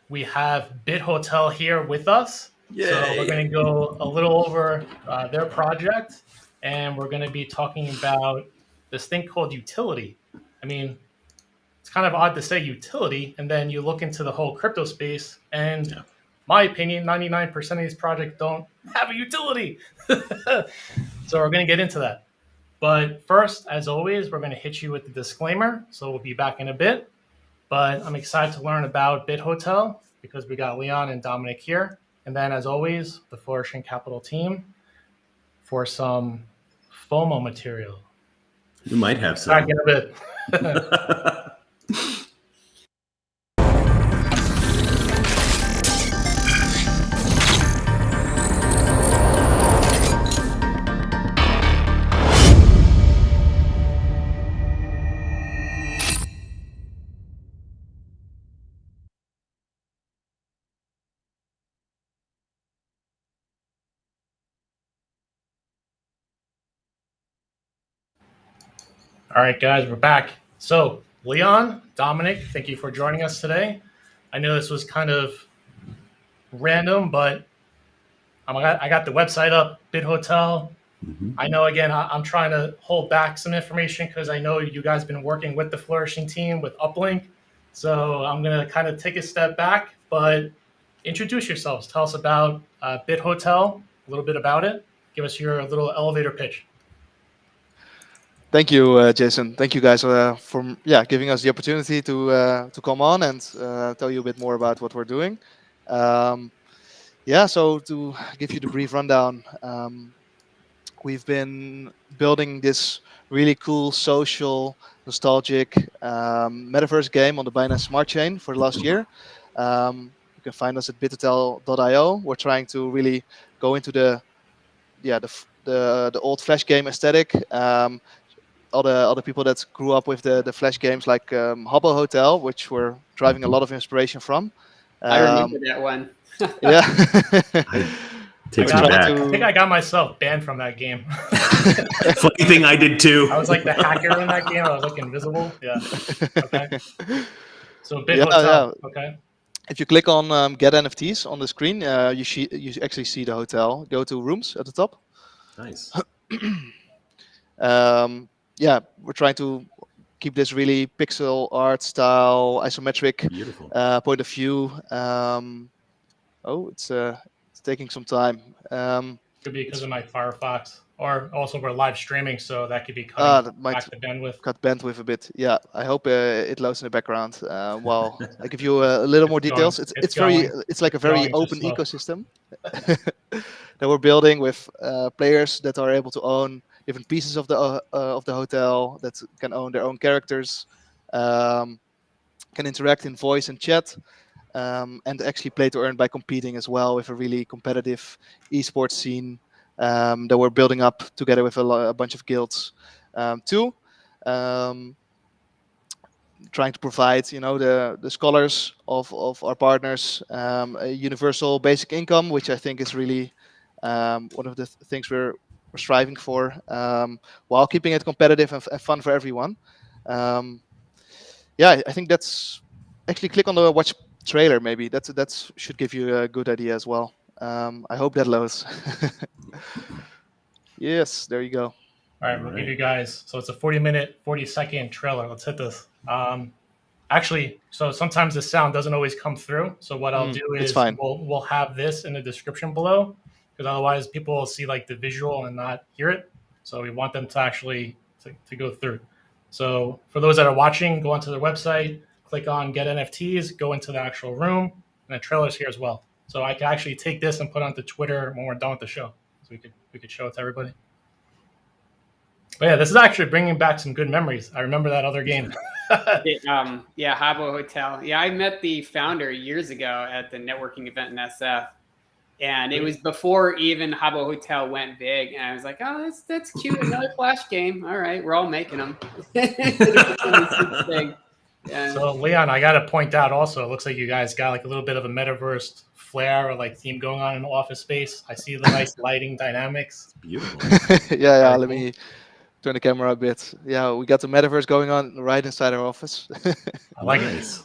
we have Bit Hotel here with us. Yay. So we're going to go a little over their project, and we're going to be talking about this thing called utility. I mean, it's kind of odd to say utility, and then you look into the whole crypto space, and my opinion, 99% of these projects don't have a utility. So we're going to get into that. But first, as always, we're going to hit you with the disclaimer. So we'll be back in a bit. But I'm excited to learn about Bit Hotel because we got Leon and Dominic here. And then, as always, the Flourishing Capital team for some FOMO material. You might have some. Back in a bit. All right, guys, we're back. So, Leon, Dominic, thank you for joining us today. I know this was kind of random, but I got the website up, Bit Hotel. Mm-hmm. I know, again, I'm trying to hold back some information because I know you guys have been working with the Flourishing team with upLink. So I'm going to kind of take a step back, but introduce yourselves. Tell us about Bit Hotel, a little bit about it. Give us your little elevator pitch. Thank you, Jason. Thank you guys for giving us the opportunity to come on and tell you a bit more about what we're doing. So to give you the brief rundown, we've been building this really cool, social, nostalgic metaverse game on the Binance Smart Chain for the last year. You can find us at bithotel.io. We're trying to really go into the old Flash game aesthetic. All the other people that grew up with the Flash games like Habbo Hotel, which we're driving a lot of inspiration from. I remember that one. Yeah. I think I got myself banned from that game. Funny thing, I did too. I was like the hacker in that game. I was like invisible. Yeah. Okay. So Bit Hotel. Yeah. Okay. If you click on Get NFTs on the screen, you actually see the hotel. Go to Rooms at the top. Nice. We're trying to keep this really pixel art style, isometric point of view. It's taking some time. Could be because of my Firefox, or also we're live streaming, so that could be cutting back the bandwidth. Cut bandwidth a bit. Yeah, I hope it loads in the background while I give you a little more details. It's like a very open ecosystem that we're building with players that are able to own different pieces of the hotel, that can own their own characters, can interact in voice and chat, and actually play to earn by competing as well with a really competitive esports scene that we're building up together with a bunch of guilds too. Trying to provide, the scholars of our partners a universal basic income, which I think is really one of the things we're striving for, while keeping it competitive and fun for everyone. I think that's actually click on the watch trailer. Maybe that should give you a good idea as well. I hope that loads. Yes, there you go. All right, we'll give you guys. So it's a 40-minute, 40-second trailer. Let's hit this. Actually, so sometimes the sound doesn't always come through. So what I'll do is we'll have this in the description below, because otherwise people will see like the visual and not hear it. So we want them to actually to go through. So for those that are watching, go onto their website, click on Get NFTs, go into the actual room, and the trailer's here as well. So I can actually take this and put it onto Twitter when we're done with the show. So we could show it to everybody. But yeah, this is actually bringing back some good memories. I remember that other game. Habbo Hotel. Yeah, I met the founder years ago at the networking event in SF. And it was before even Habbo Hotel went big. And I was like, oh, that's cute. Another Flash game. All right, we're all making them. So, Leon, I got to point out also, it looks like you guys got like a little bit of a metaverse flair or like theme going on in the office space. I see the nice lighting dynamics. Beautiful. Yeah, let me turn the camera a bit. Yeah, we got the metaverse going on right inside our office. I like it.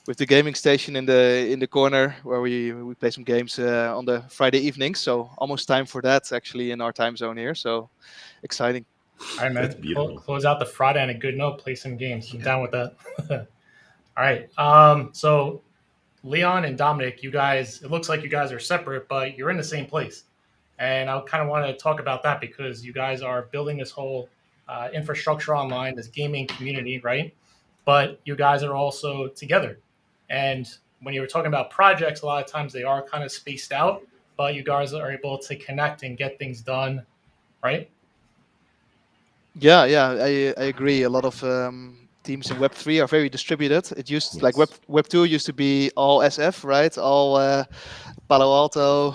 with the gaming station in the corner where we play some games on the Friday evenings. So almost time for that actually in our time zone here. So exciting. All right, man. That's beautiful. Close out the Friday on a good note. Play some games. I'm down with that. All right. So Leon and Dominic, you guys, it looks like you guys are separate, but you're in the same place. And I kind of want to talk about that because you guys are building this whole infrastructure online, this gaming community, right? But you guys are also together. And when you were talking about projects, a lot of times they are kind of spaced out, but you guys are able to connect and get things done, right? Yeah, I agree. A lot of teams in Web3 are very distributed. It used like Web2 used to be all SF, right? All Palo Alto.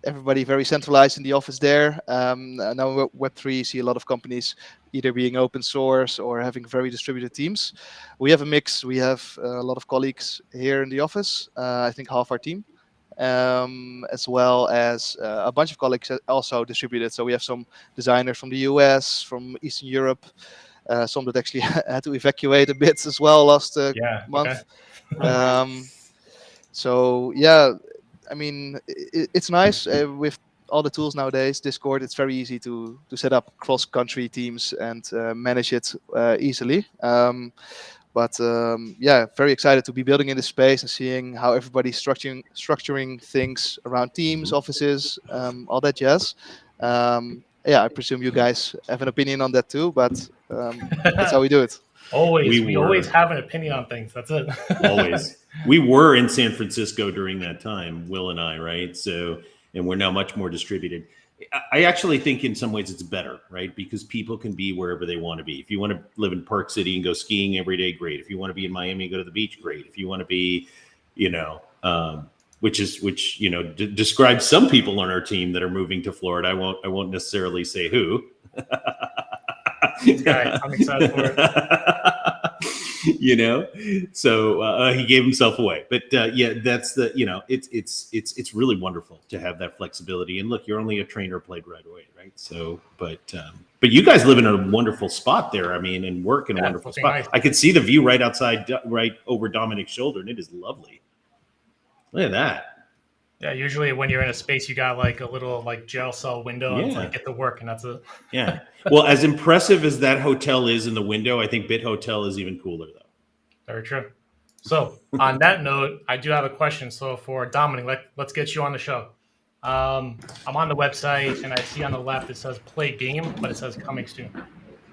Everybody very centralized in the office there. Now Web3, you see a lot of companies either being open source or having very distributed teams. We have a mix. We have a lot of colleagues here in the office. I think half our team, as well as a bunch of colleagues also distributed. So we have some designers from the US, from Eastern Europe, some that actually had to evacuate a bit as well last month. Okay. So yeah, I mean, it's nice with all the tools nowadays. Discord, it's very easy to set up cross-country teams and manage it easily. Yeah, very excited to be building in this space and seeing how everybody's structuring things around teams, offices, all that jazz. Yeah, I presume you guys have an opinion on that too, but that's how we do it. Always. We always have an opinion on things. That's it. Always. We were in San Francisco during that time, Will and I, right? So, and we're now much more distributed. I actually think in some ways it's better, right? Because people can be wherever they want to be. If you want to live in Park City and go skiing every day, great. If you want to be in Miami and go to the beach, great. If you want to be, which describes some people on our team that are moving to Florida. I won't necessarily say who. Guy, I'm excited for it. So he gave himself away, but yeah, that's the it's really wonderful to have that flexibility. And look, you're only a trainer played right away, right? So, but you guys live in a wonderful spot there. I mean, and work in a wonderful spot. Nice. I could see the view right outside, right over Dominic's shoulder, and it is lovely. Look at that. Yeah, usually when you're in a space, you got like a little like jail cell window and like get to work, and that's it. Yeah. Well, as impressive as that hotel is in the window, I think Bit Hotel is even cooler, though. Very true. So on that note, I do have a question. So for Dominic, let's get you on the show. I'm on the website, and I see on the left it says play game, but it says coming soon.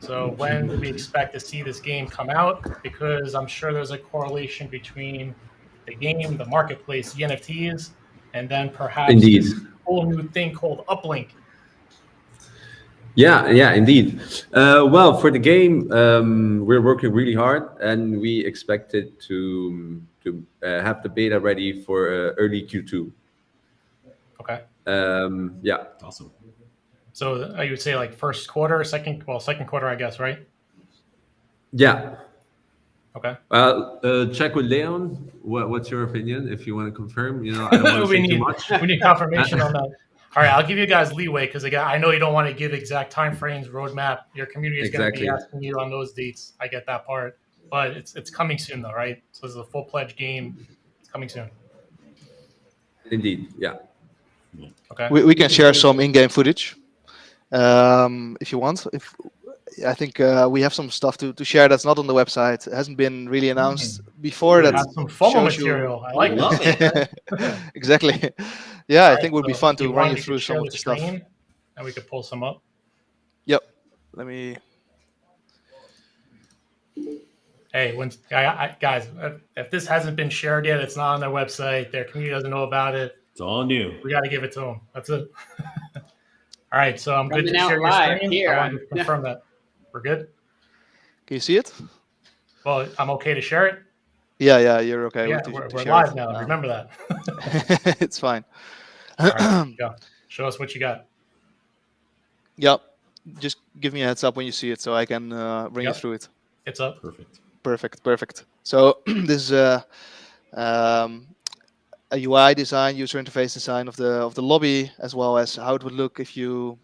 So when do we expect to see this game come out? Because I'm sure there's a correlation between the game, the marketplace, the NFTs, and then perhaps this whole new thing called upLink. Yeah, indeed. Well, for the game, we're working really hard, and we expect it to have the beta ready for early Q2. Okay. Yeah. Awesome. So you would say like first quarter, second quarter, I guess, right? Yeah. Okay. Check with Leon. What's your opinion? If you want to confirm, I don't want to say too much. We need confirmation on that. All right, I'll give you guys leeway because again, I know you don't want to give exact timeframes, roadmap. Your community is going to be asking you on those dates. I get that part, but it's coming soon though, right? So this is a full-fledged game. It's coming soon. Indeed, yeah. Okay. We can share some in-game footage if you want. I think we have some stuff to share that's not on the website. It hasn't been really announced before. That's some FOMO material. I like it. Exactly. Yeah, I think it would be fun to run you through some of the stuff. And we could pull some up. Yep. Let me. Hey, guys, if this hasn't been shared yet, it's not on their website. Their community doesn't know about it. It's all new. We got to give it to them. That's it. All right, so I'm good to Coming share your live screen. here. I want to confirm that. We're good? Can you see it? Well, I'm okay to share it? Yeah, you're okay. Yeah, we're live now. Remember that. It's fine. All right, go. Show us what you got. Yep. Just give me a heads up when you see it so I can bring you through it. It's up. Perfect. So this is a UI design, user interface design of the lobby, as well as how it would look if you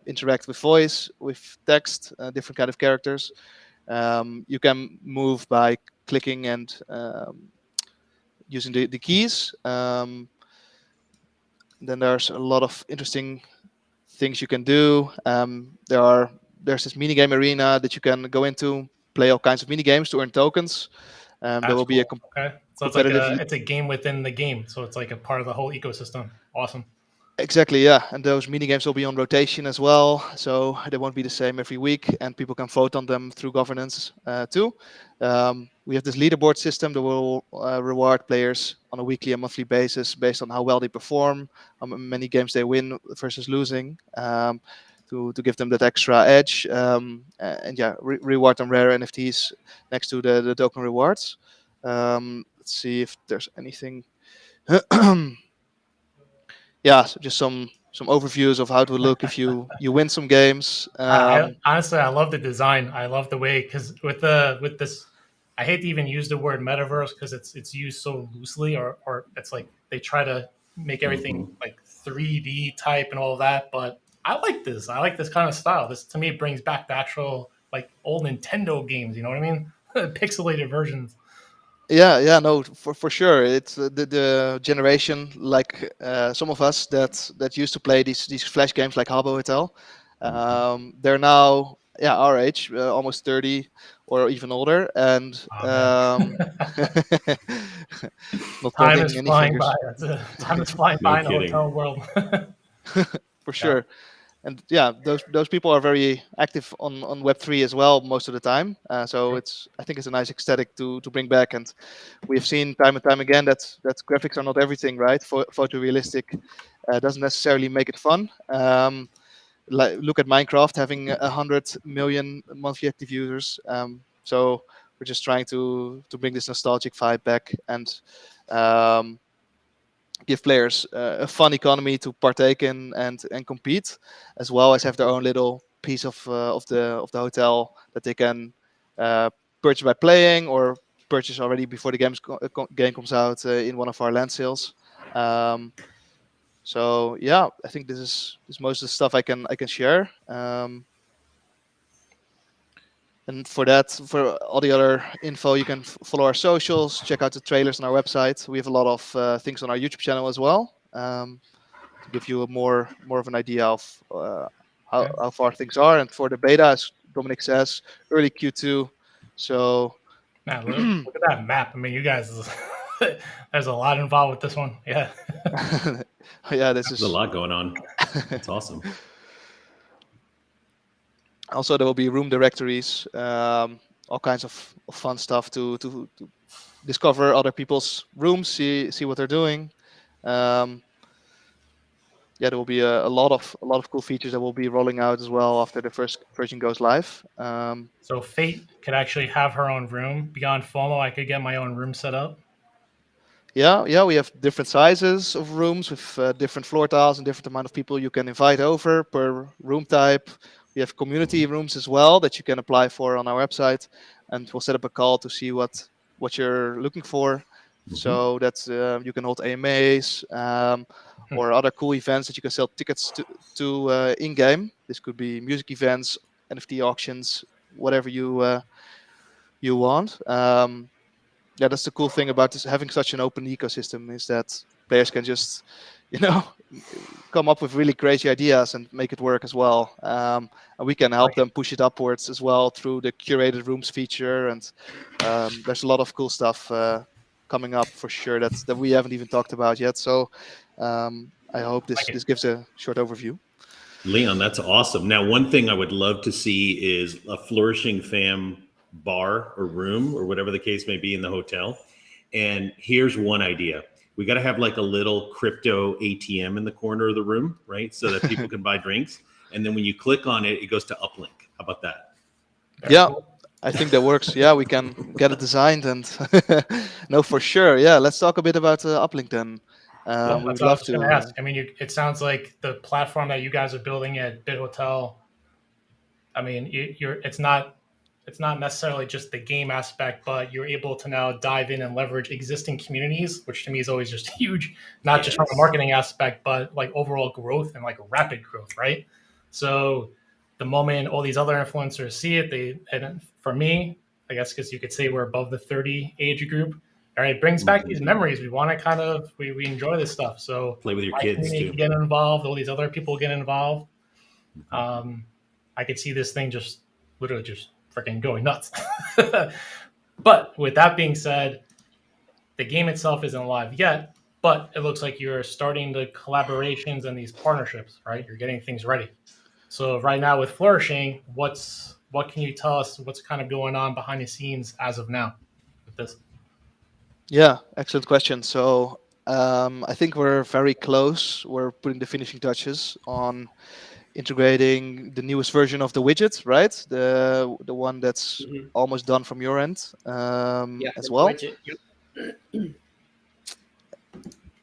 interact with voice, with text, different kind of characters. You can move by clicking and using the keys. Then there's a lot of interesting things you can do. There's this minigame arena that you can go into, play all kinds of minigames to earn tokens. There will be a okay. So it's like competitive. it's a game within the game. So it's like a part of the whole ecosystem. Awesome. Exactly, yeah. And those minigames will be on rotation as well. So they won't be the same every week, and people can vote on them through governance too. We have this leaderboard system that will reward players on a weekly and monthly basis based on how well they perform, how many games they win versus losing, to give them that extra edge. And yeah, reward them rare NFTs next to the token rewards. Let's see if there's anything. Yeah, so just some overviews of how it would look if you win some games. I honestly, I love the design. I love the way, because with this, I hate to even use the word metaverse because it's used so loosely, or it's like they try to make everything like 3D type and all that. But I like this. I like this kind of style. This to me brings back the actual like old Nintendo games. You know what I mean? Pixelated versions. Yeah, no, for sure. It's the generation like some of us that used to play these flash games like Habbo Hotel. They're now our age, almost 30 or even older, and Oh, not time pointing is any flying fingers. by. Time is flying No by in the kidding. hotel world. For sure. And yeah, those people are very active on Web3 as well most of the time. So I think it's a nice aesthetic to bring back. And we've seen time and time again that graphics are not everything, right? Photorealistic doesn't necessarily make it fun. Like look at Minecraft having 100 million monthly active users. So we're just trying to bring this nostalgic vibe back and give players a fun economy to partake in and compete, as well as have their own little piece of the hotel that they can purchase by playing or purchase already before the game comes out in one of our land sales. So yeah, I think this is most of the stuff I can share. And for all the other info, you can follow our socials, check out the trailers on our website. We have a lot of things on our YouTube channel as well, to give you more of an idea of how far things are. And for the beta, as Dominic says, early Q2. So Man, look at that map. I mean, you guys, there's a lot involved with this one. Yeah. yeah, There's a lot going on. It's awesome. Also, there will be room directories, all kinds of fun stuff to discover other people's rooms, see what they're doing. Yeah, there will be a lot of cool features that will be rolling out as well after the first version goes live. So Fate could actually have her own room. Beyond FOMO, I could get my own room set up. Yeah, we have different sizes of rooms with different floor tiles and different amount of people you can invite over per room type. We have community rooms as well that you can apply for on our website, and we'll set up a call to see what you're looking for. So that's you can hold AMAs or other cool events that you can sell tickets to in game. This could be music events, NFT auctions, whatever you want. Yeah, that's the cool thing about this, having such an open ecosystem, is that players can just, come up with really crazy ideas and make it work as well. And we can help them push it upwards as well through the curated rooms feature. And there's a lot of cool stuff coming up for sure that we haven't even talked about yet. So I hope this gives a short overview. Leon, that's awesome. Now, one thing I would love to see is a Flourishing fam bar or room or whatever the case may be in the hotel. And here's one idea. We got to have like a little crypto ATM in the corner of the room, right? So that people can buy drinks. And then when you click on it, it goes to upLink. How about that? Yeah, I think that works. Yeah, we can get it designed and no, for sure. Yeah, let's talk a bit about upLink then. We would love to ask. I mean, it sounds like the platform that you guys are building at Bit Hotel. I mean, it's not necessarily just the game aspect, but you're able to now dive in and leverage existing communities, which to me is always just huge, not just from a marketing aspect, but like overall growth and like rapid growth, right? So the moment all these other influencers see it, and for me, I guess, because you could say we're above the 30 age group. All right, it brings back these memories. We want to kind of we enjoy this stuff. So Play with your my kids community too. can get involved. All these other people get involved. I could see this thing just literally just freaking going nuts. But with that being said, the game itself isn't live yet, but it looks like you're starting the collaborations and these partnerships, right? You're getting things ready. So right now with Flourishing, what can you tell us? What's kind of going on behind the scenes as of now with this? Yeah, excellent question. So I think we're very close. We're putting the finishing touches on integrating the newest version of the widget, right? The one that's almost done from your end as well. Widget. Yep.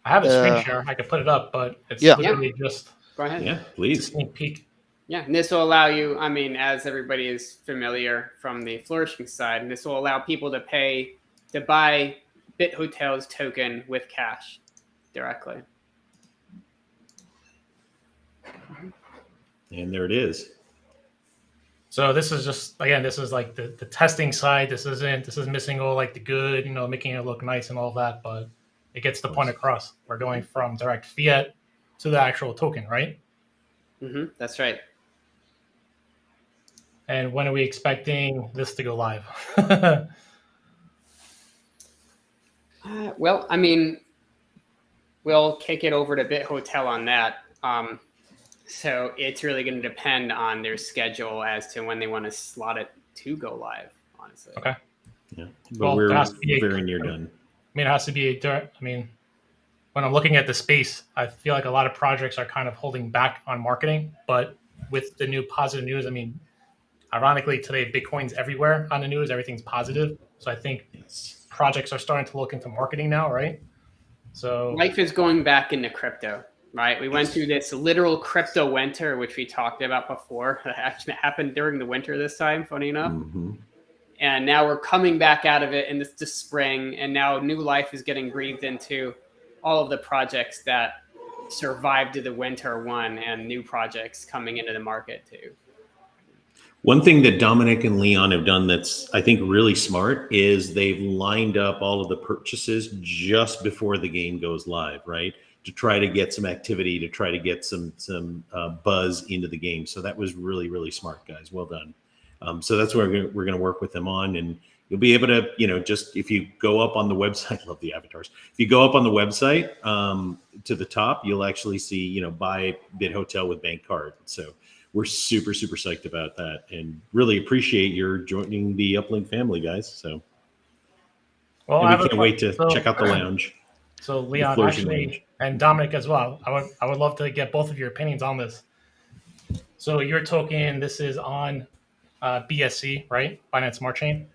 I have a screen share. I could put it up, but it's Yeah. literally just Go ahead. Yeah, a please. sneak peek. Yeah, and this will allow you, I mean, as everybody is familiar from the Flourishing side, and this will allow people to buy BitHotel's token with cash directly. And there it is. So this is just, again, this is like the testing side. This is missing all like the good, making it look nice and all that, but it gets the point across. We're going from direct fiat to the actual token, right? That's right. And when are we expecting this to go live? Well, I mean, we'll kick it over to BitHotel on that. So it's really going to depend on their schedule as to when they want to slot it to go live, honestly. Okay. Yeah, but Well, we're there has to be very near done. I mean, it has to be, when I'm looking at the space, I feel like a lot of projects are kind of holding back on marketing, but with the new positive news, I mean, ironically, today, Bitcoin's everywhere on the news, everything's positive. So I think projects are starting to look into marketing now, right? So life is going back into crypto, right? We went through this literal crypto winter, which we talked about before. That actually happened during the winter this time, funny enough. And now we're coming back out of it in this spring, and now new life is getting breathed into all of the projects that survived to the winter one, and new projects coming into the market too. One thing that Dominic and Leon have done that's, I think, really smart is they've lined up all of the purchases just before the game goes live, right? To try to get some activity, to try to get some buzz into the game. So that was really, really smart, guys. Well done. So that's where we're going to work with them on, and you'll be able to, just if you go up on the website, love the avatars. If you go up on the website to the top, you'll actually see, buy BitHotel with bank card. So we're super, super psyched about that, and really appreciate your joining the upLink family, guys. So, well, and we can't wait to check out the lounge. So Leon, actually, lounge. And Dominic as well. I would love to get both of your opinions on this. So your token, this is on BSC, right? Binance Smart Chain.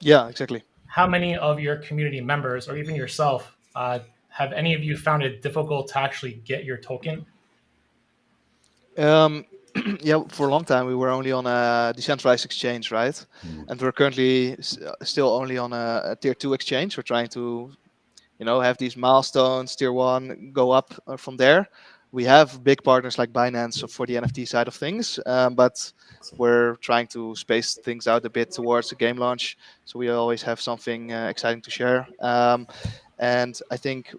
Yeah, exactly. How many of your community members, or even yourself, have any of you found it difficult to actually get your token? Yeah, for a long time we were only on a decentralized exchange, right? And we're currently still only on a tier 2 exchange. We're trying to, have these milestones, tier 1, go up from there. We have big partners like Binance for the NFT side of things, but we're trying to space things out a bit towards the game launch, so we always have something exciting to share. And I think,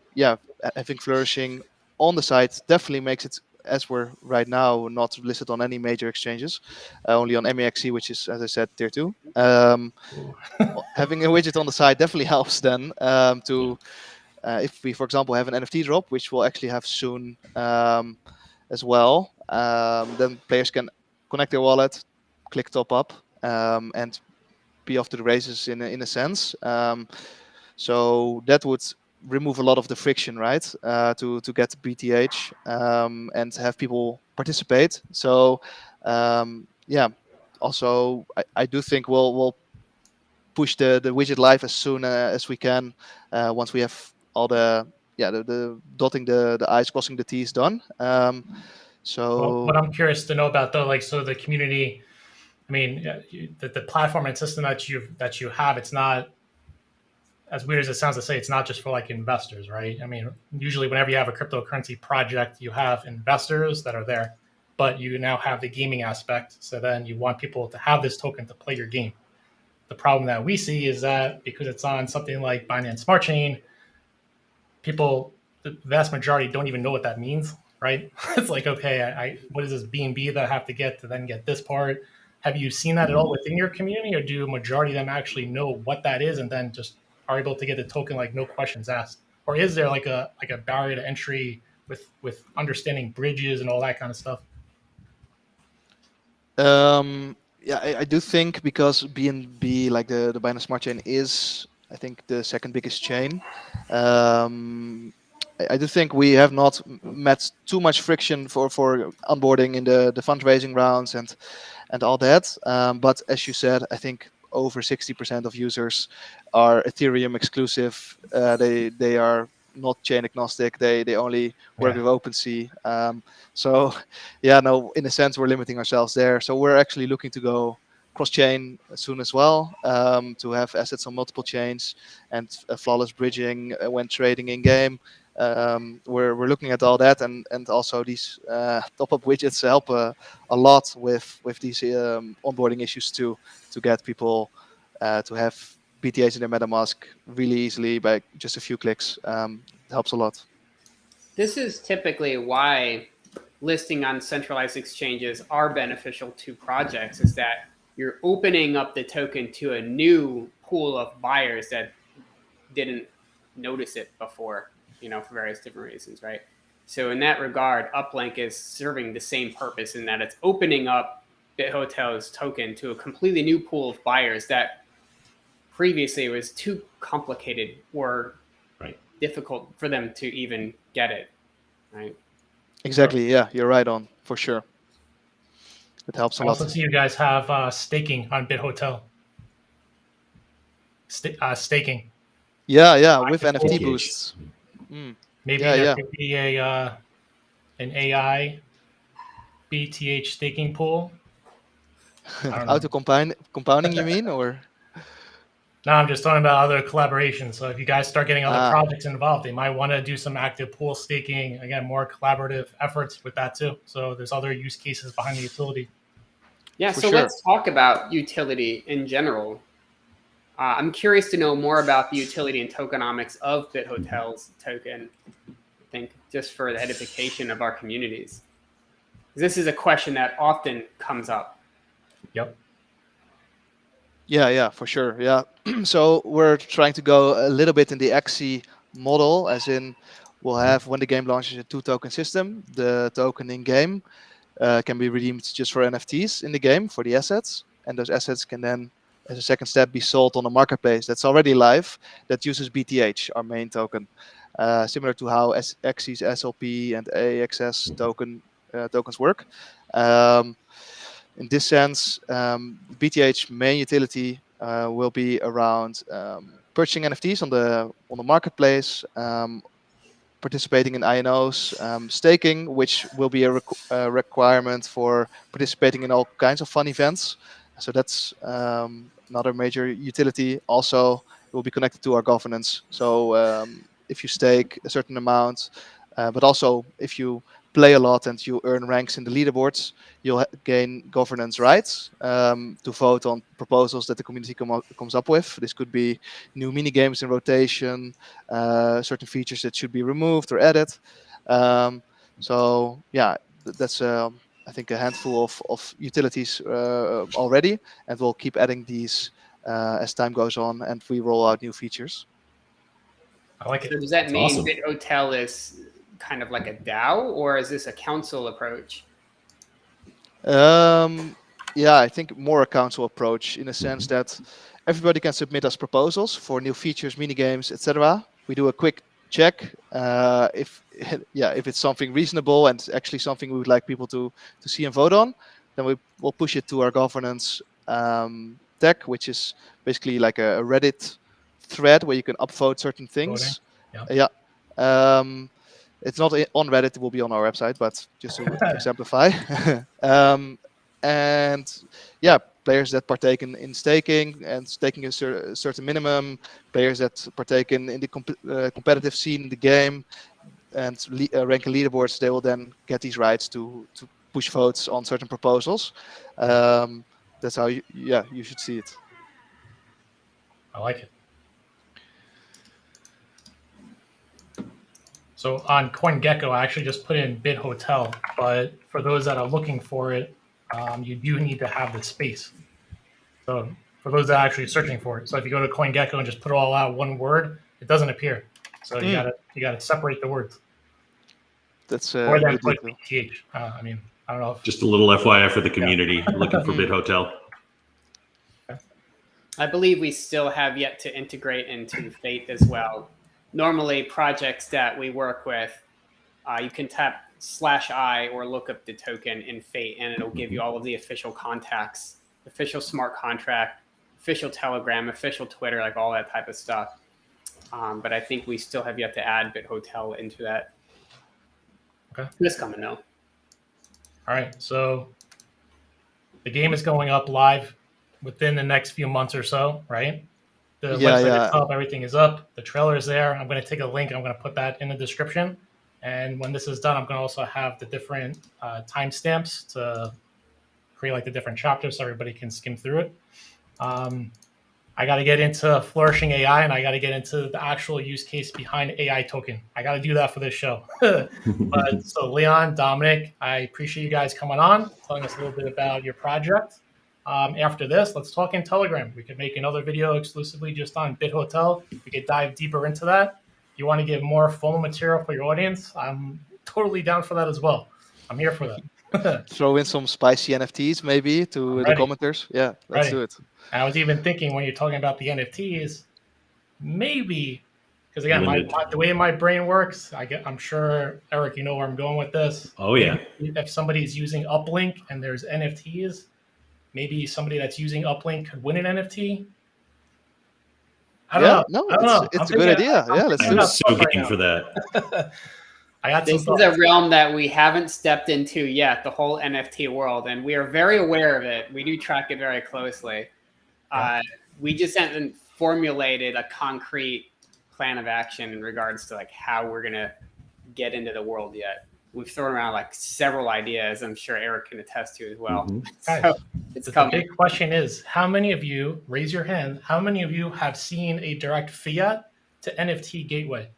having Flourishing on the site definitely makes it, as we're right now not listed on any major exchanges, only on MEXC, which is, as I said, tier 2. Having a widget on the side definitely helps then if we, for example, have an NFT drop, which we'll actually have soon as well, then players can connect their wallet, click top up, and be off to the races in a sense. So that would remove a lot of the friction, right, to get BTH and have people participate. So also I do think we'll push the widget live as soon as we can once we have all the dotting the I's, crossing the T's done. So what I'm curious to know about though, so the community, I mean, the platform and system that you have, it's not, as weird as it sounds to say, it's not just for investors, right? I mean, usually whenever you have a cryptocurrency project, you have investors that are there, but you now have the gaming aspect. So then you want people to have this token to play your game. the problem that we see is that because it's on something like Binance Smart Chain, people, the vast majority, don't even know what that means, right? It's like, okay, what is this BNB that I have to get to then get this part? Have you seen that at all within your community, or do a majority of them actually know what that is and then just are able to get the token like no questions asked? Or is there like a barrier to entry with understanding bridges and all that kind of stuff? Yeah, I do think because BNB, like the Binance Smart Chain, is I think the second biggest chain. I do think we have not met too much friction for onboarding in the fundraising rounds and all that. But as you said, I think over 60% of users are Ethereum exclusive. They are not chain agnostic. They only work with OpenSea. So yeah, no, in a sense we're limiting ourselves there. So we're actually looking to go cross-chain soon as well, to have assets on multiple chains and flawless bridging when trading in game. We're looking at all that, and also these top-up widgets help a lot with these onboarding issues to get people to have BTH in their MetaMask really easily by just a few clicks. It helps a lot. This is typically why listing on centralized exchanges are beneficial to projects, is that you're opening up the token to a new pool of buyers that didn't notice it before, for various different reasons, right? So in that regard, upLink is serving the same purpose in that it's opening up BitHotel's token to a completely new pool of buyers that previously was too complicated or difficult for them to even get it, right? Exactly. Yeah, you're right on, for sure. It helps a I lot. also see you guys have staking on BitHotel. Staking. Yeah, with could NFT BTH. boosts. Maybe Yeah, there yeah. could be an AI BTH staking pool. I don't know. Auto compounding, you mean, or? No, I'm just talking about other collaborations. So if you guys start getting other Ah. projects involved, they might want to do some active pool staking. Again, more collaborative efforts with that too. So there's other use cases behind the utility. Yeah, For so sure. let's talk about utility in general. I'm curious to know more about the utility and tokenomics of BitHotel's token, I think, just for the edification of our communities. This is a question that often comes up. Yep. Yeah, for sure. Yeah. So we're trying to go a little bit in the XC model, as in we'll have, when the game launches, a 2-token system. The token in game can be redeemed just for NFTs in the game for the assets, and those assets can then, as a second step, be sold on a marketplace that's already live that uses BTH, our main token, similar to how XC's SLP and AXS tokens work. In this sense, BTH main utility will be around purchasing NFTs on the marketplace, participating in INOs, staking, which will be a requirement for participating in all kinds of fun events. So that's another major utility. Also, it will be connected to our governance. So if you stake a certain amount, but also if you play a lot and you earn ranks in the leaderboards, you'll gain governance rights to vote on proposals that the community comes up with. This could be new mini games in rotation, certain features that should be removed or added. So yeah, that's I think a handful of utilities already, and we'll keep adding these as time goes on and we roll out new features. I like it. So does that That's mean awesome. BitHotel is kind of like a DAO, or is this a council approach? Yeah, I think more a council approach, in a sense that everybody can submit us proposals for new features, mini games, etc. We do a quick check if it's something reasonable and actually something we would like people to see and vote on. Then we'll push it to our governance deck, which is basically like a Reddit thread where you can upvote certain things. Voting. Yeah. It's not on Reddit, it will be on our website, but just to exemplify. And yeah, players that partake in staking and staking a certain minimum, players that partake in the competitive scene in the game and ranking leaderboards, they will then get these rights to push votes on certain proposals. That's how you should see it. I like it. So on CoinGecko, I actually just put in Bit Hotel, but for those that are looking for it, you do need to have the space. So for those that are actually searching for it, so if you go to CoinGecko and just put it all out one word, it doesn't appear. So you gotta separate the words. That's Or then good put detail. TH. I mean, I don't know if Just a little FYI for the community looking for Bit Hotel. I believe we still have yet to integrate into Fate as well. Normally, projects that we work with, you can tap /I or look up the token in Fate, and it'll give you all of the official contacts, official smart contract, official Telegram, official Twitter, like all that type of stuff. But I think we still have yet to add Bit Hotel into that. Okay. It's coming though. All right, so the game is going up live within the next few months or so, right? The website itself, everything is up. The trailer is there. I'm going to take a link. I'm going to put that in the description. And when this is done, I'm going to also have the different timestamps to create like the different chapters so everybody can skim through it. I got to get into Flourishing AI, and I got to get into the actual use case behind AI token. I got to do that for this show. But so Leon, Dominic, I appreciate you guys coming on, telling us a little bit about your project. After this, let's talk in Telegram. We could make another video exclusively just on Bit Hotel. We could dive deeper into that. If you want to give more full material for your audience, I'm totally down for that as well. I'm here for that. Throw in some spicy NFTs maybe to the commenters. Yeah, let's do it. I was even thinking when you're talking about the NFTs, maybe, because again, the way my brain works, I'm sure, Eric, you know where I'm going with this. Oh, yeah. If somebody's using upLink and there's NFTs, maybe somebody that's using upLink could win an NFT. I don't know. No, it's a good idea. Yeah, let's do it. I'm so game for that. This is a realm that we haven't stepped into yet, the whole NFT world, and we are very aware of it. We do track it very closely. We just haven't formulated a concrete plan of action in regards to like how we're going to get into the world yet. We've thrown around like several ideas. I'm sure Eric can attest to as well. So it's coming. The big question is, how many of you, raise your hand, how many of you have seen a direct fiat to NFT gateway?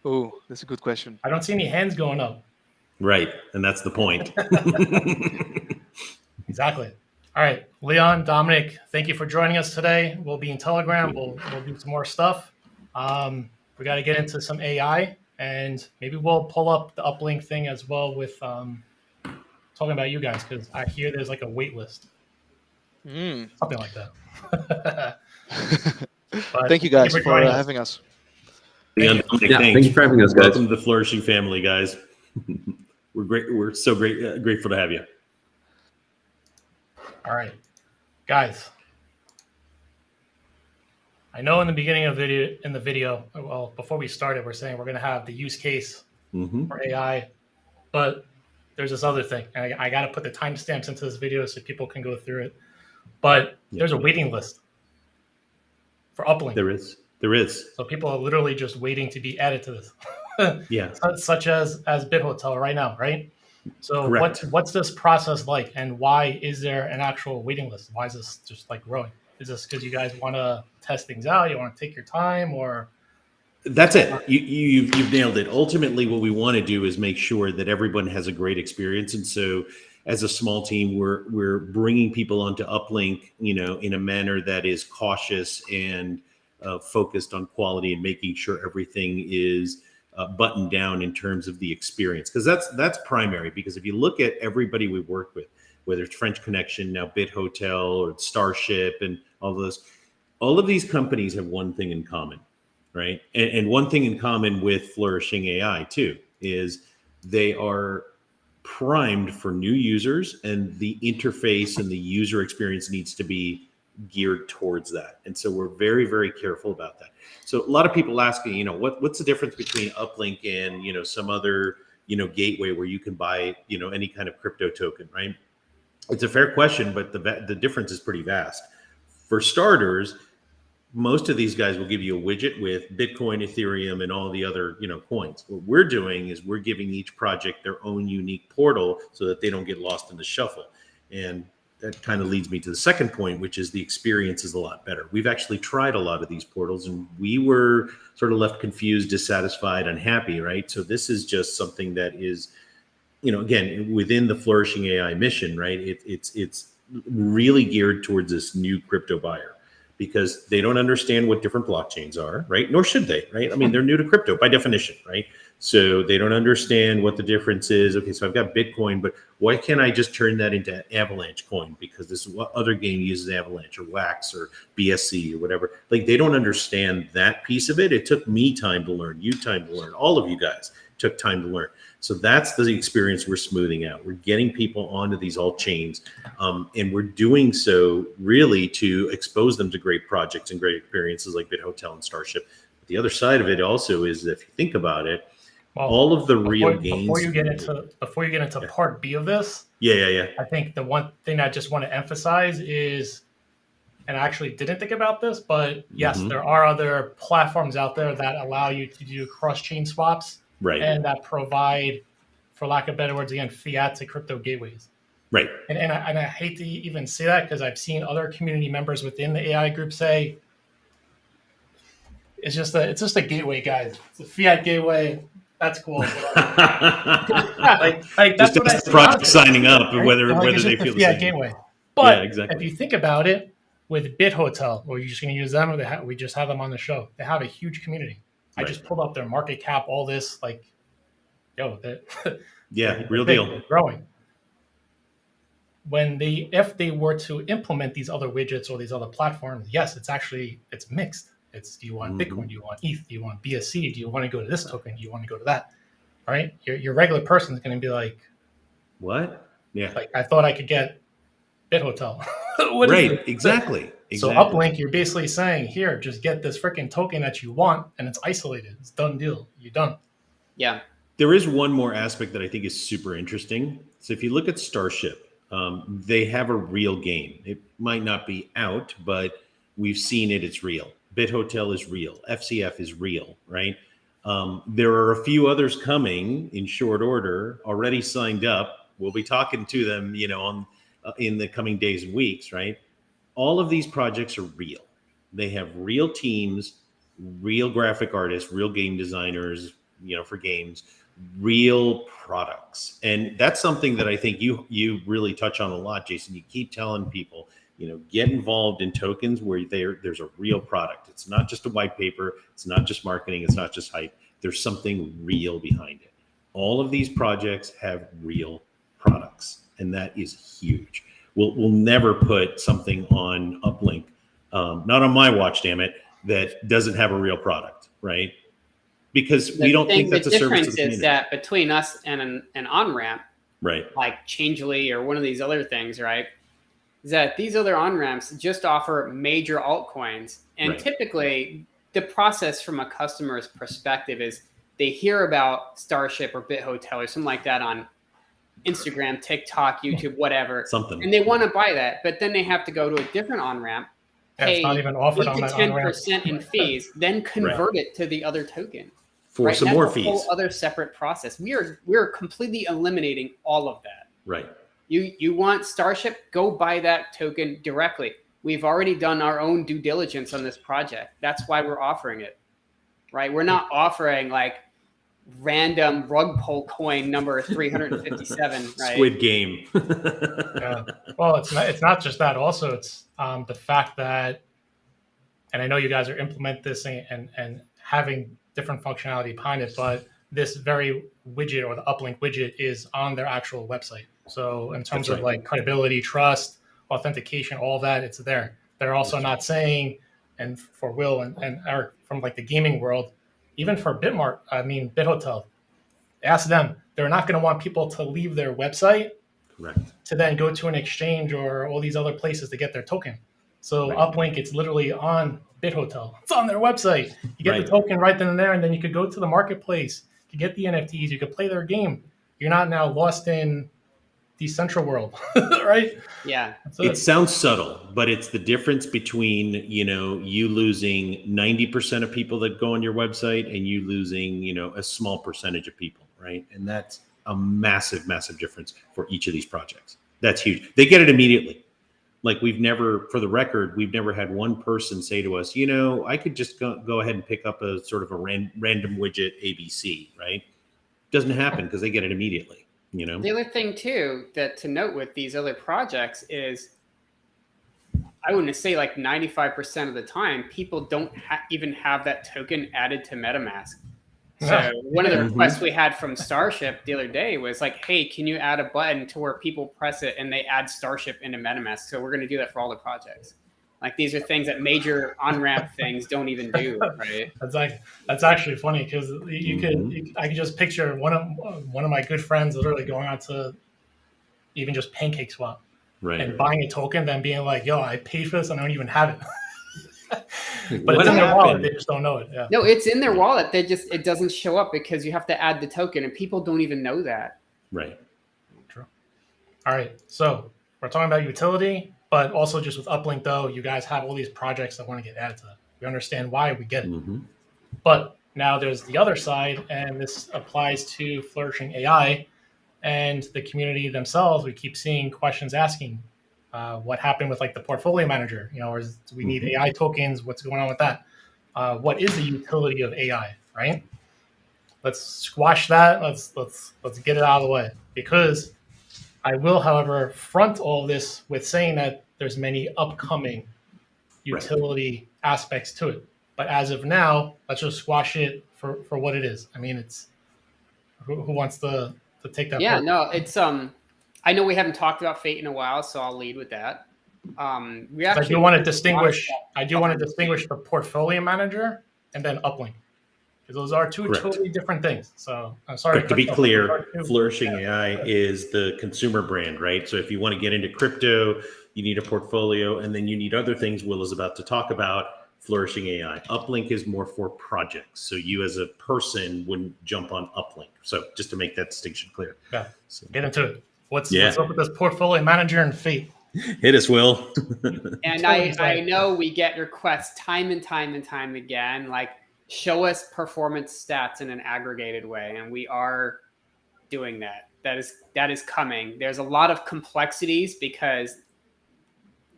Oh, that's a good question. I don't see any hands going up. Right, and that's the point. Exactly. All right, Leon, Dominic, thank you for joining us today. We'll be in Telegram. We'll do some more stuff. We got to get into some AI, and maybe we'll pull up the upLink thing as well with talking about you guys, because I hear there's like a wait list. Something like that. Thank you guys for having us. Thank you for having us, guys. Welcome to the Flourishing family, guys. We're great. We're so grateful to have you. All right, guys. I know in the beginning of the video, well, before we started, we're saying we're going to have the use case for AI, but there's this other thing. And I got to put the timestamps into this video so people can go through it. But there's a waiting list for upLink. There is. So people are literally just waiting to be added to this. Such as Bit Hotel right now, right? So what's this process like, and why is there an actual waiting list? Why is this just like growing? Is this because you guys want to test things out? You want to take your time, or? That's it. You've nailed it. Ultimately, what we want to do is make sure that everyone has a great experience. And so as a small team, we're bringing people onto upLink, in a manner that is cautious and focused on quality and making sure everything is buttoned down in terms of the experience. Because that's primary. Because if you look at everybody we work with, whether it's French Connection, now Bit Hotel, or Starship, and all of these companies have one thing in common, right? And one thing in common with Flourishing AI too is they are primed for new users, and the interface and the user experience needs to be geared towards that. And so we're very, very careful about that. So a lot of people asking, what's the difference between upLink and, some other, gateway where you can buy, any kind of crypto token, right? It's a fair question, but the difference is pretty vast. For starters, most of these guys will give you a widget with Bitcoin, Ethereum, and all the other, coins. What we're doing is we're giving each project their own unique portal so that they don't get lost in the shuffle. And that kind of leads me to the second point, which is the experience is a lot better. We've actually tried a lot of these portals, and we were sort of left confused, dissatisfied, unhappy, right? So this is just something that is, again, within the Flourishing AI mission, right? It's really geared towards this new crypto buyer, because they don't understand what different blockchains are, right? Nor should they, right? I mean, they're new to crypto by definition, right? So they don't understand what the difference is. Okay, so I've got Bitcoin, but why can't I just turn that into Avalanche coin? Because this is what other game uses Avalanche or Wax or BSC or whatever. Like, they don't understand that piece of it. It took me time to learn, you time to learn, all of you guys took time to learn. So that's the experience we're smoothing out. We're getting people onto these alt chains, and we're doing so really to expose them to great projects and great experiences like BitHotel and Starship. But the other side of it also is, if you think about it, all of the real gains. Before you get into part B of this, I think the one thing I just want to emphasize is, and I actually didn't think about this, but yes, there are other platforms out there that allow you to do cross-chain swaps, right, and that provide, for lack of better words, again, fiat to crypto gateways. Right. And I hate to even say that, because I've seen other community members within the AI group say, it's just a gateway, guys. It's a fiat gateway. That's cool. like that's just what I the project signing up, and whether like, they feel the fiat same. Gateway. But exactly. If you think about it, with BitHotel, or you're just going to use them, or we just have them on the show. They have a huge community. Right. I just pulled up their market cap, all this, like, real deal. They're growing. If they were to implement these other widgets or these other platforms, yes, it's mixed. It's, do you want Bitcoin? Do you want ETH? Do you want BSC? Do you want to go to this token? Do you want to go to that? All right. Your regular person is going to be like, what? Yeah. Like, I thought I could get BitHotel. Right. Exactly. So upLink, you're basically saying, here, just get this freaking token that you want, and it's isolated. It's done deal. You're done. Yeah. There is one more aspect that I think is super interesting. So if you look at Starship, they have a real game. It might not be out, but we've seen it. It's real. BitHotel is real. FCF is real, right? There are a few others coming in short order, already signed up. We'll be talking to them, in the coming days and weeks, right? All of these projects are real. They have real teams, real graphic artists, real game designers, for games, real products. And that's something that I think you really touch on a lot, Jason. You keep telling people, get involved in tokens where there's a real product. It's not just a white paper. It's not just marketing. It's not just hype. There's something real behind it. All of these projects have real products, and that is huge. We'll never put something on upLink, not on my watch, damn it, that doesn't have a real product, right? Because we don't think that's a service to the community. The difference is that between us and an on-ramp, right, like Changelly or one of these other things, right, is that these other on-ramps just offer major altcoins. And typically, the process from a customer's perspective is they hear about Starship or BitHotel or something like that on Instagram, TikTok, YouTube, whatever. Something. And they want to buy that, but then they have to go to a different on-ramp, pay it's not even offered 8 on to that 10% in fees, then convert it to the other token. For some more fees. That's a whole other separate process. We're completely eliminating all of that. Right. You want Starship? Go buy that token directly. We've already done our own due diligence on this project. That's why we're offering it. Right? We're not offering like random rug pull coin number 357, right? Squid Game. Yeah. Well, it's not just that. Also, it's the fact that, and I know you guys are implementing this and having different functionality behind it, but this very widget, or the upLink widget, is on their actual website. So in terms of like credibility, trust, authentication, all that, it's there. They're also not saying, and for Will and Eric from like the gaming world, even for BitHotel, ask them. They're not going to want people to leave their website to then go to an exchange or all these other places to get their token. So upLink, it's literally on BitHotel. It's on their website. You get the token right then and there, and then you could go to the marketplace. You get the NFTs. You could play their game. You're not now lost in the central world, right? Yeah. So it sounds subtle, but it's the difference between, you losing 90% of people that go on your website and you losing, a small percentage of people, right? And that's a massive, massive difference for each of these projects. That's huge. They get it immediately. Like we've never, for the record, we've never had one person say to us, I could just go ahead and pick up a sort of a random widget ABC, right? Doesn't happen because they get it immediately, The other thing too, that to note with these other projects is, I wouldn't say like 95% of the time, people don't even have that token added to MetaMask. So one of the requests we had from Starship the other day was like, hey, can you add a button to where people press it and they add Starship into MetaMask? So we're going to do that for all the projects. Like these are things that major on-ramp things don't even do, right? That's actually funny because I could just picture one of my good friends literally going on to even just PancakeSwap and buying a token, then being like, yo, I paid for this and I don't even have it. But it's in their wallet, they just don't know it. Yeah. No, it's in their wallet. It doesn't show up because you have to add the token, and people don't even know that. Right. True. All right. So we're talking about utility, but also just with upLink, though, you guys have all these projects that want to get added to that. We understand why, we get it. But now there's the other side, and this applies to Flourishing AI and the community themselves. We keep seeing questions asking, what happened with like the portfolio manager? Or do we need AI tokens? What's going on with that? What is the utility of AI? Right? Let's squash that. Let's get it out of the way. Because I will, however, front all this with saying that there's many upcoming utility aspects to it. But as of now, let's just squash it for what it is. I mean, it's who wants to take that? Yeah, part? no, it's I know we haven't talked about Fate in a while, so I'll lead with that. We actually I do want to distinguish the portfolio manager and then upLink, because those are two totally different things. So I'm sorry. To be clear, Flourishing AI is the consumer brand, right? So if you want to get into crypto, you need a portfolio, and then you need other things Will is about to talk about. Flourishing AI. UpLink is more for projects. So you as a person wouldn't jump on UpLink. So just to make that distinction clear. Yeah. So get into it. What's up with this portfolio manager and Fate? Hit us, Will. And I know we get requests time and time and time again, like show us performance stats in an aggregated way. And we are doing that. That is coming. There's a lot of complexities because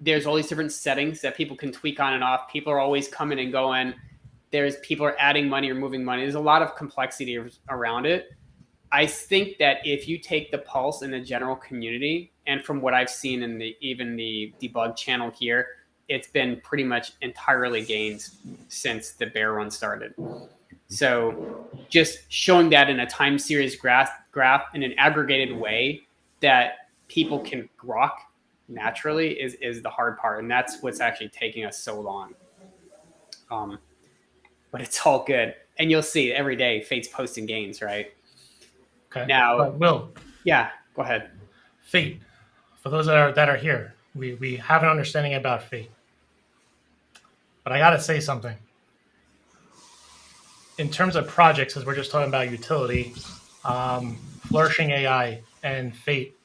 there's all these different settings that people can tweak on and off. People are always coming and going. People are adding money or moving money. There's a lot of complexity around it. I think that if you take the pulse in the general community, and from what I've seen in even the debug channel here, it's been pretty much entirely gains since the bear run started. So just showing that in a time series graph in an aggregated way that people can grok naturally is the hard part, and that's what's actually taking us so long. But it's all good, and you'll see every day Fate's posting gains, right? Okay. Now, Will. Yeah, go ahead. Fate. For those that are here, we have an understanding about Fate, but I got to say something. In terms of projects, as we're just talking about utility, Flourishing AI and Fate,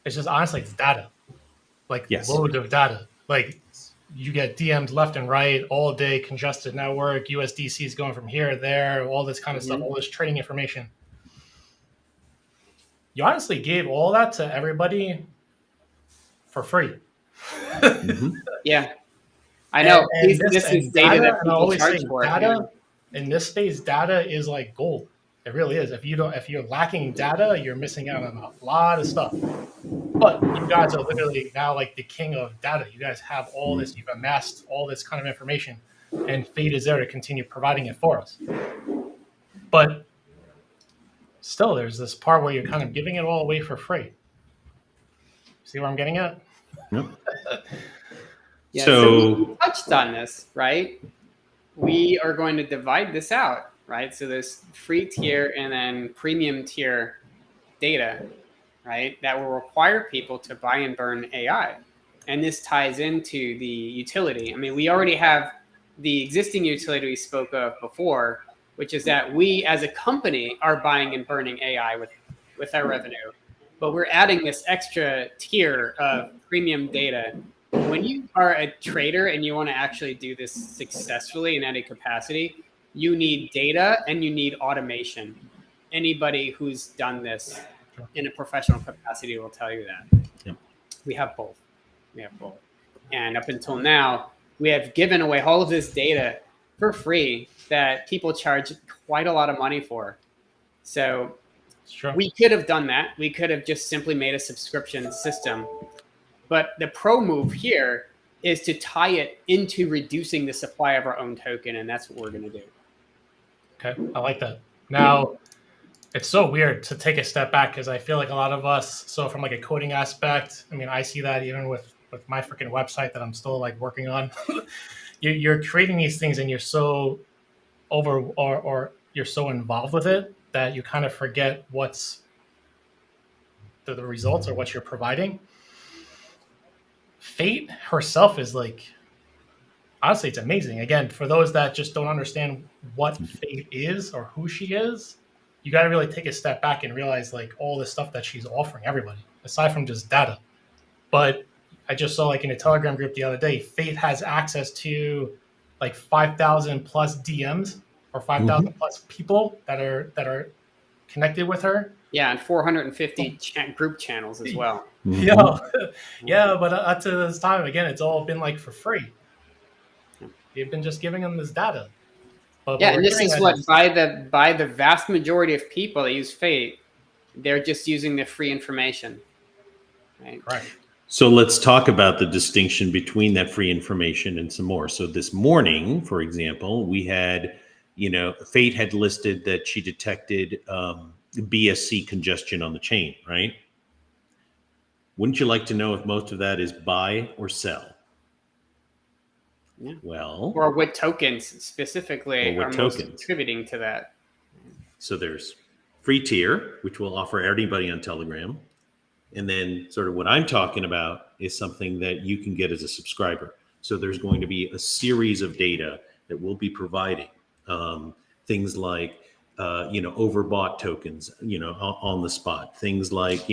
it's just honestly, it's data. Like loads of data. Like you get DMs left and right all day, congested network, USDC is going from here to there, all this kind of stuff, all this trading information. You honestly gave all that to everybody for free. Yeah, I know. This is data that people charge for. Data in this space, data is like gold. It really is. If you're lacking data, you're missing out on a lot of stuff. But you guys are literally now like the king of data. You guys have all this. You've amassed all this kind of information, and Fate is there to continue providing it for us. But still, there's this part where you're kind of giving it all away for free. See where I'm getting at? Yep. Yeah, so we touched on this, right? We are going to divide this out, right? So there's free tier and then premium tier data, right? That will require people to buy and burn AI. And this ties into the utility. I mean, we already have the existing utility we spoke of before, which is that we as a company are buying and burning AI with our revenue. But we're adding this extra tier of premium data. When you are a trader and you want to actually do this successfully in any capacity, you need data and you need automation. Anybody who's done this in a professional capacity will tell you that. Yep. We have both. We have both. And up until now, we have given away all of this data for free that people charge quite a lot of money for. So we could have done that. We could have just simply made a subscription system. But the pro move here is to tie it into reducing the supply of our own token, and that's what we're going to do. Okay, I like that. Now, it's so weird to take a step back because I feel like a lot of us, so from like a coding aspect, I mean, I see that even with my freaking website that I'm still like working on. You're creating these things and you're so or you're so involved with it that you kind of forget what's the results or what you're providing. Fate herself is like, honestly, it's amazing. Again, for those that just don't understand what Fate is or who she is, you got to really take a step back and realize like all the stuff that she's offering everybody, aside from just data. But I just saw like in a Telegram group the other day, Fate has access to like 5,000 plus DMs or 5,000 plus people that are connected with her. Yeah, and 450 group channels as well. Yeah, but up to this time, again, it's all been like for free. You've been just giving them this data. But yeah, and this is what by the vast majority of people that use Fate, they're just using the free information. Right. So let's talk about the distinction between that free information and some more. So this morning, for example, we had, Fate had listed that she detected BSC congestion on the chain, right? Wouldn't you like to know if most of that is buy or sell? Yeah. Well, or what tokens specifically are most contributing to that? So there's free tier, which will offer anybody on Telegram. And then sort of what I'm talking about is something that you can get as a subscriber. So there's going to be a series of data that we'll be providing. Things like, overbought tokens, on the spot. Things like,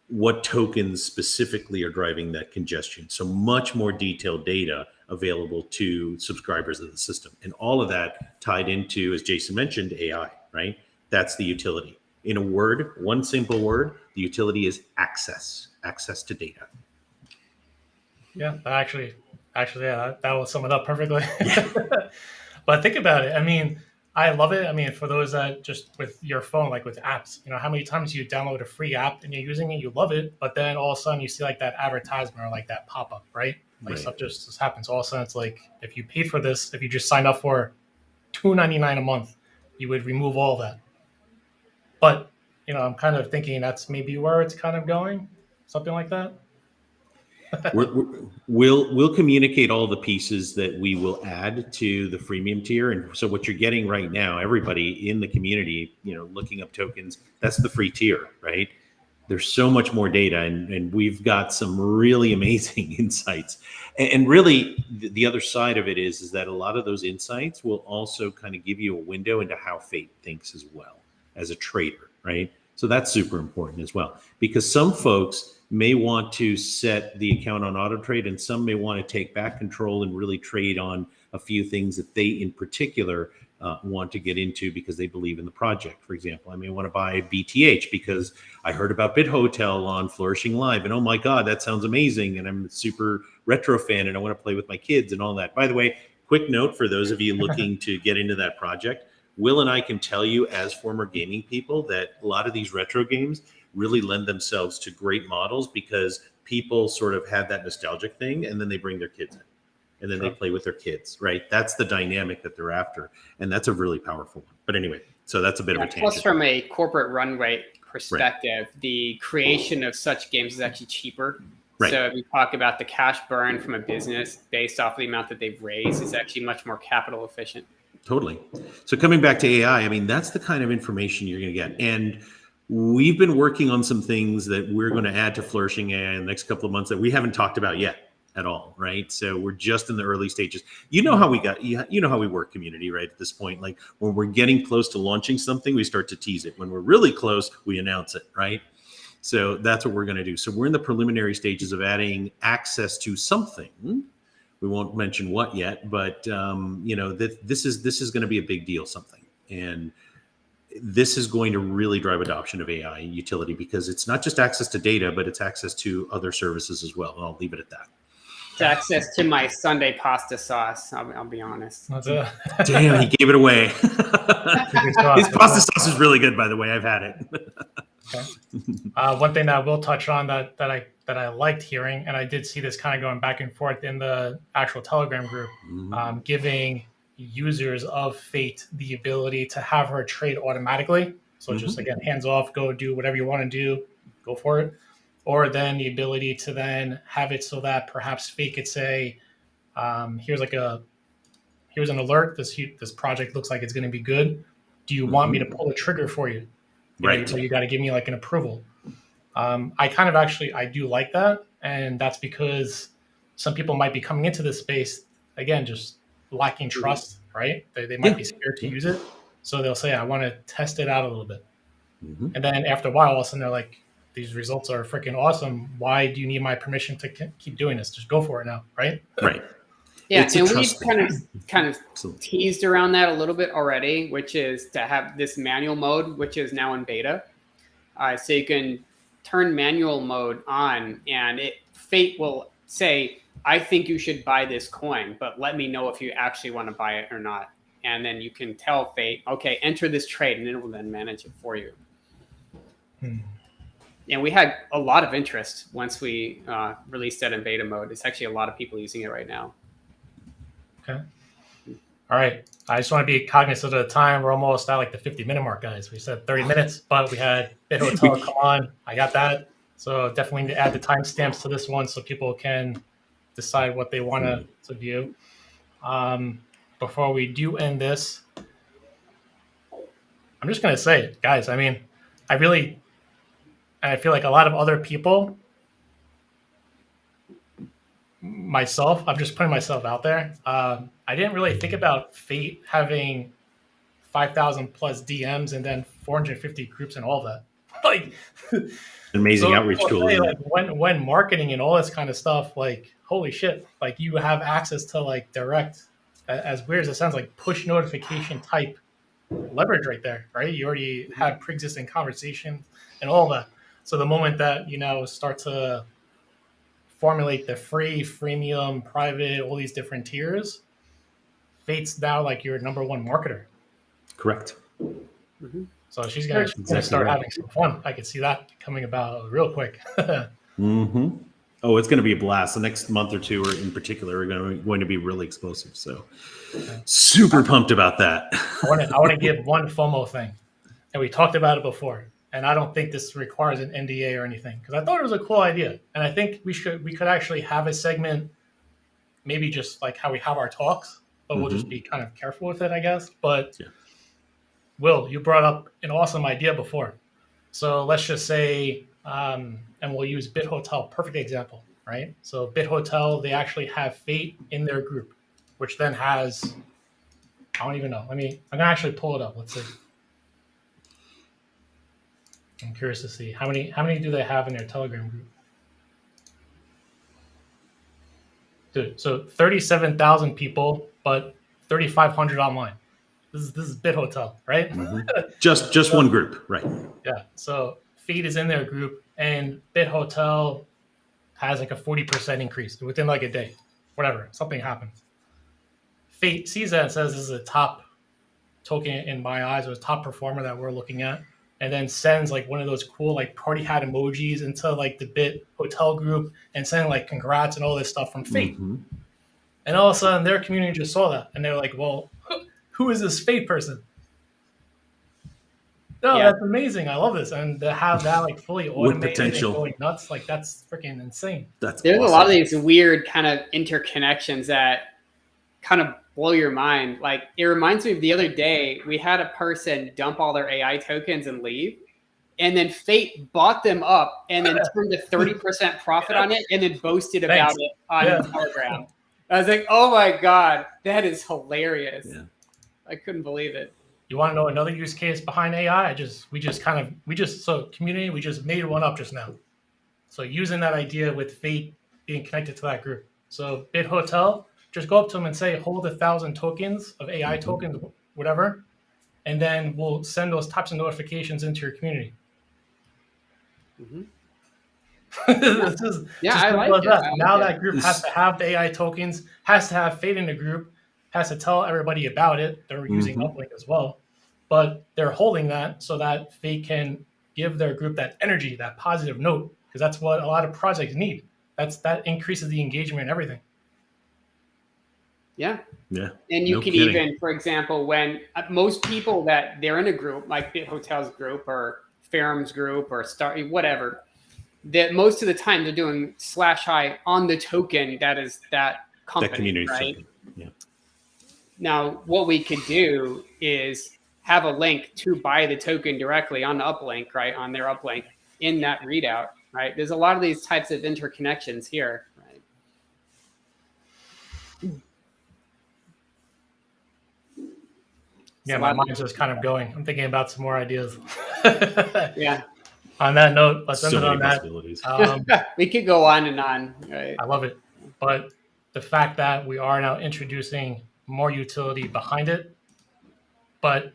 what tokens specifically are driving that congestion. So much more detailed data available to subscribers of the system. And all of that tied into, as Jason mentioned, AI, right? That's the utility. In a word, one simple word, the utility is access to data. Yeah, actually, yeah, that will sum it up perfectly. But think about it. I mean, I love it. I mean, for those that just with your phone, like with apps, how many times you download a free app and you're using it, you love it, but then all of a sudden you see like that advertisement or like that pop-up, right? Like stuff just happens. All of a sudden it's like, if you paid for this, if you just signed up for $2.99 a month, you would remove all that. But, I'm kind of thinking that's maybe where it's kind of going, something like that. We'll communicate all the pieces that we will add to the freemium tier. And so what you're getting right now, everybody in the community, looking up tokens, that's the free tier, right? There's so much more data and we've got some really amazing insights. And really the other side of it is that a lot of those insights will also kind of give you a window into how Fate thinks as well as a trader, right? So that's super important as well, because some folks may want to set the account on auto trade and some may want to take back control and really trade on a few things that they in particular want to get into because they believe in the project. For example, I may want to buy BTH because I heard about BitHotel on Flourishing Live and oh my God, that sounds amazing. And I'm a super retro fan and I want to play with my kids and all that. By the way, quick note for those of you looking to get into that project, Will and I can tell you as former gaming people that a lot of these retro games really lend themselves to great models because people sort of have that nostalgic thing and then they bring their kids in and then they play with their kids, right? That's the dynamic that they're after. And that's a really powerful one. But anyway, so that's a bit of a tangent. Plus from a corporate run rate perspective, the creation of such games is actually cheaper. Right. So if we talk about the cash burn from a business based off the amount that they've raised, it's actually much more capital efficient. Totally. So coming back to AI, I mean, that's the kind of information you're going to get. And we've been working on some things that we're going to add to Flourishing AI in the next couple of months that we haven't talked about yet at all, right? So we're just in the early stages. You know how we work community, right? At this point, like when we're getting close to launching something, we start to tease it. When we're really close, we announce it, right? So that's what we're going to do. So we're in the preliminary stages of adding access to something. We won't mention what yet, but this is going to be a big deal, something. And this is going to really drive adoption of AI utility, because it's not just access to data, but it's access to other services as well. And I'll leave it at that. It's access to my Sunday pasta sauce. I'll be honest. Damn, he gave it away. His pasta sauce is really good, by the way. I've had it. Okay. One thing that I will touch on that I liked hearing, and I did see this kind of going back and forth in the actual Telegram group, giving users of Fate the ability to have her trade automatically. So just again, hands off, go do whatever you want to do, go for it. Or then the ability to then have it so that perhaps Fate could say, here's an alert. This project looks like it's going to be good. Do you want me to pull the trigger for you? Right. So you got to give me like an approval. I do like that. And that's because some people might be coming into this space, again, just lacking trust, right? They might be scared to use it. So they'll say, I want to test it out a little bit. And then after a while, all of a sudden they're like, these results are freaking awesome. Why do you need my permission to keep doing this? Just go for it now, right? Right. Yeah, It's a and we've trust kind of Absolutely. teased around that a little bit already, which is to have this manual mode, which is now in beta. So you can turn manual mode on, and Fate will say, I think you should buy this coin, but let me know if you actually want to buy it or not. And then you can tell Fate, okay, enter this trade, and it will then manage it for you. And we had a lot of interest once we released that in beta mode. It's actually a lot of people using it right now. Okay. All right. I just want to be cognizant of the time. We're almost at like the 50-minute mark, guys. We said 30 minutes, but we had Bit Hotel come on. I got that. So definitely need to add the timestamps to this one so people can decide what they want to view. Before we do end this, I'm just going to say it, guys. I mean, I feel like a lot of other people, myself, I'm just putting myself out there. I didn't really think about Fate having 5,000 plus DMs and then 450 groups and all that. Like, amazing outreach tool. Like, when marketing and all this kind of stuff, like, holy shit, like you have access to like direct, as weird as it sounds, like push notification type leverage right there, right? You already have pre-existing conversations and all that. So the moment that, start to formulate the free, freemium, private, all these different tiers, Fate's now like your number one marketer. Correct. So she's going to start having some fun. I can see that coming about real quick. Oh, it's going to be a blast. The next month or two, in particular, are going to be really explosive. So super pumped about that. I want to give one FOMO thing. And we talked about it before. And I don't think this requires an NDA or anything, because I thought it was a cool idea. And I think we could actually have a segment, maybe just like how we have our talks, but we'll just be kind of careful with it, I guess. But Will, you brought up an awesome idea before. So let's just say, and we'll use Bit Hotel, perfect example, right? So Bit Hotel, they actually have Fate in their group, which then has, I don't even know. I'm going to actually pull it up. Let's see. I'm curious to see how many do they have in their Telegram group? Dude, so 37,000 people, but 3,500 online. This is Bit Hotel, right? Just one group, right? Yeah. So Fate is in their group, and Bit Hotel has like a 40% increase within like a day. Whatever, something happens. Fate sees that and says this is a top token in my eyes, or a top performer that we're looking at. And then sends like one of those cool like party hat emojis into like the Bit Hotel group and send like congrats and all this stuff from Fate. And all of a sudden their community just saw that and they're like, well, who is this Fate person? No, that's amazing. I love this. And to have that like fully automated and going nuts, like that's freaking insane. There's awesome. A lot of these weird kind of interconnections that kind of blow your mind. Like, it reminds me of the other day, we had a person dump all their AI tokens and leave, and then Fate bought them up and then turned a 30% profit on it and then boasted about it on Telegram. I was like, oh my God, that is hilarious. I couldn't believe it. You want to know another use case behind AI? We just made one up just now. So using that idea with Fate being connected to that group. So Bit Hotel, just go up to them and say, hold 1,000 tokens of AI tokens, whatever. and then we'll send those types of notifications into your community. Mhm. This is Yeah, just I simple like as it. that. I like Now it. that group has to have the AI tokens, has to have faith in the group, has to tell everybody about it. They're using upLink as well, but they're holding that so that Fate can give their group that energy, that positive note, because that's what a lot of projects need. That increases the engagement and everything. Yeah. Yeah. And you No could kidding. even, for example, when most people that they're in a group, like Bit Hotel's group or Ferrum's group or Star, whatever, that most of the time they're doing /i on the token that is that company, That community right? token. Yeah. Now, what we could do is have a link to buy the token directly on the uplink, right? On their uplink in that readout, right? There's a lot of these types of interconnections here, right? Yeah, my mind's just kind of going. I'm thinking about some more ideas. Yeah. On that note, let's end So it many on that. possibilities. We could go on and on, right? I love it. But the fact that we are now introducing more utility behind it, but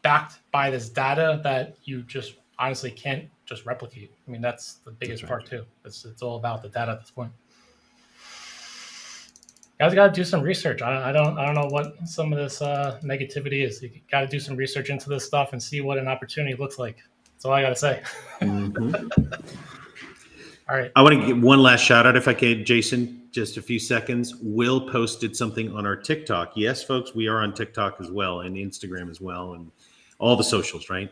backed by this data that you just honestly can't just replicate. I mean, that's the biggest part too. It's all about the data at this point. You guys got to do some research. I don't know what some of this negativity is. You got to do some research into this stuff and see what an opportunity looks like. That's all I got to say. All right. I want to give one last shout out if I can, Jason, just a few seconds. Will posted something on our TikTok. Yes, folks, we are on TikTok as well and Instagram as well and all the socials, right?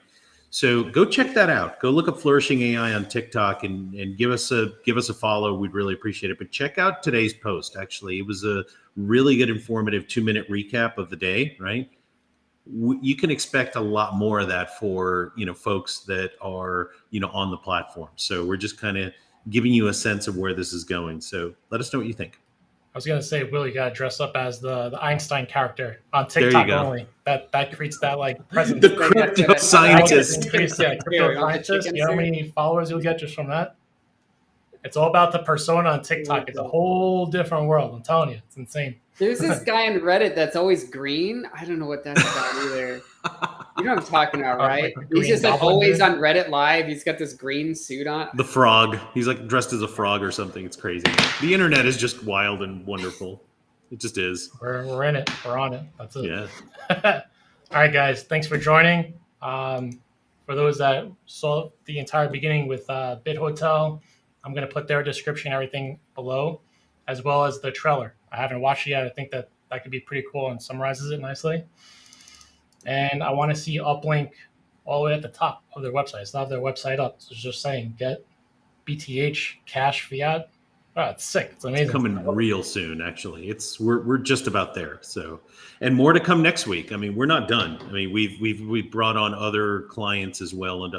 So go check that out. Go look up Flourishing AI on TikTok and give us a follow. We'd really appreciate it. But check out today's post. Actually, it was a really good, informative 2-minute recap of the day, right? You can expect a lot more of that for, folks that are, on the platform. So we're just kind of giving you a sense of where this is going. So let us know what you think. I was gonna say, Will, you gotta dress up as the Einstein character on There you TikTok go. only. That creates that like presence. The crypto scientist. Crypto scientist. You know how many followers you'll get just from that? It's all about the persona on TikTok. It's a whole different world. I'm telling you, it's insane. There's this guy on Reddit that's always green. I don't know what that's about either. You know what I'm talking about, right? Like He's just like goblin always dude? on Reddit Live. He's got this green suit on. The frog. He's like dressed as a frog or something. It's crazy. The internet is just wild and wonderful. It just is. We're in it. We're on it. That's it. Yeah. All right, guys. Thanks for joining. For those that saw the entire beginning with Bit Hotel, I'm going to put their description, everything below, as well as the trailer. I haven't watched it yet. I think that could be pretty cool and summarizes it nicely. And I want to see uplink all the way at the top of their website. It's not their website up. So it's just saying get BTH, cash, fiat. Oh, it's sick. It's amazing. It's coming real soon, actually. We're just about there. So, and more to come next week. I mean, we're not done. I mean, we've brought on other clients as well and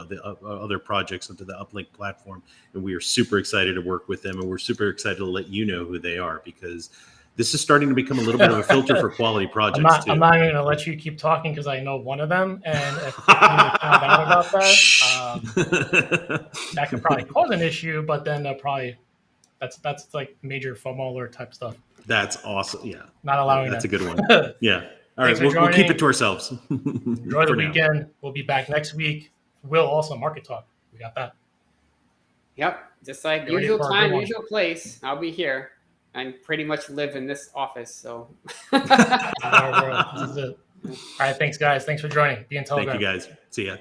other projects into the uplink platform, and we are super excited to work with them, and we're super excited to let you know who they are because this is starting to become a little bit of a filter for quality projects. I'm not going to let you keep talking because I know one of them, and if you found out about that, that could probably cause an issue. But then they'll probably that's like major FOMO alert type stuff. That's awesome. Yeah, not allowing that's that. a good one. Yeah. All right, we'll keep it to ourselves. Enjoy the weekend. We'll be back next week. We'll also market talk. We got that. Yep, just like usual time, usual place. I'll be here. I pretty much live in this office, so. This is it. All right, thanks, guys. Thanks for joining. Be in Telegram. Thank you, guys. See ya.